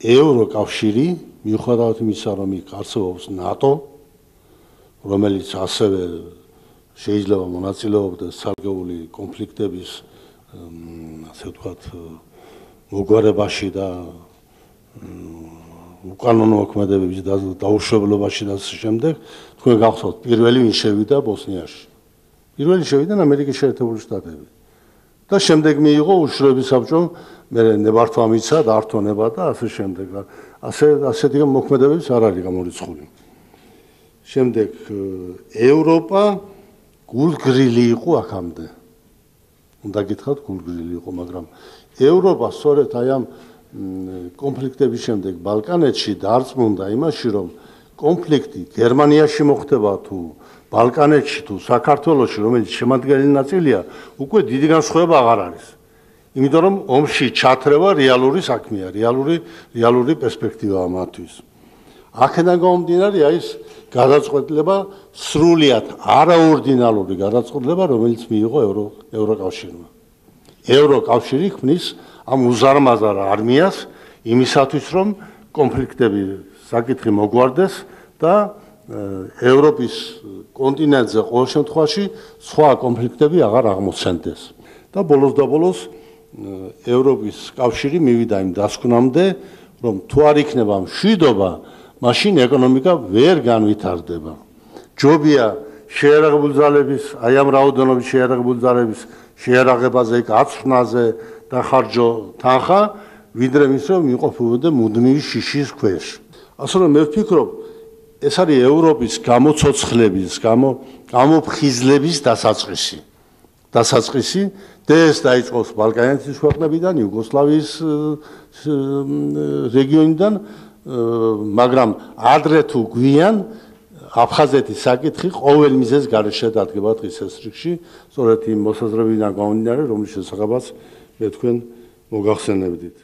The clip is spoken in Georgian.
ევროკავშირი მიუხედავად იმისა, რომ იქ არსებობს ნატო, რომელიც ასევე შეიძლება მონაწილეობდეს სარგეული კონფლიქტების ასე ვთქვათ მოგვარებაში და უკანონო მოქმედებების დაუშვებლობაში და ასე შემდეგ, თქვენ გახსოვთ პირველი ვინ შევიდა ბოსნიაში. პირველი შევიდა ამერიკის შეერთებული შტატები. და შემდეგ მიიღო უშუალოების საბჭომ, მე ნებართვა მიცა და ართონება და ასე შემდეგ. ასეთი მოქმედებების არ არის გამორიცხული. შემდეგ ევროპა გულგრილი იყო აქამდე. უნდა გითხრათ გულგრილი იყო, მაგრამ ევროპა სწორედ აი ამ კონფლიქტების შემდეგ ბალკანეთში დარწმუნდა იმაში, რომ კონფლიქტი გერმანიაში მოხდება თუ ბალკანეთში თუ საქართველოში, რომელიც შემადგენელი ნაწილია, უკვე დიდი განსხვავება აღარ არის. იმიტომ რომ ომში ჩათრევა რეალური საქმეა, რეალური პერსპექტივაა მათთვის. აქედან გამომდინარე ის გადაწყვეტილება სრულიად არაორდინალური გადაწყვეტილება, რომელიც მიიღო ევროკავშირმა. ევროკავშირი ქმნის ამ უზარმაზარ არმიას იმისათვის, რომ კონფლიქტები საკითხი მოგვარდეს და ევროპის კონტინენტზე ყოველ შემთხვევაში სხვა კონფლიქტები აღარ აღმოცენდეს. და ბოლოს ევროპის კავშირი მივიდა იმ დასკვნამდე, რომ თუ არ იქნება მშვიდობა, მაშინ ეკონომიკა ვერ განვითარდება. ჯობია შეიარაღებული ძალების, აი ამ რაოდენობის შეიარაღებული ძალების შეიარაღებაზე, გაცვნაზე და ხარჯო თანხა, ვიდრე ის რომ იმყოფებოდა მუდმივი შიშის ქვეშ. ასე რომ მე ვფიქრობ, ეს არის ევროპის გამოცოცხლების, გამოფხიზლების დასაწყისი და ეს დაიწყოს ბალკანეთის ქვეყნებიდან, იუგოსლავიის რეგიონიდან, მაგრამ ადრე თუ გვიან აფხაზეთის საკითხი ყოველ მიზეზს გარეშე დადგება დღის ეს რიგში, სწორედ იმ მოსაზრებიდან გამომდინარე, რომლის შესახებაც მე თქვენ მოგახსენებდით.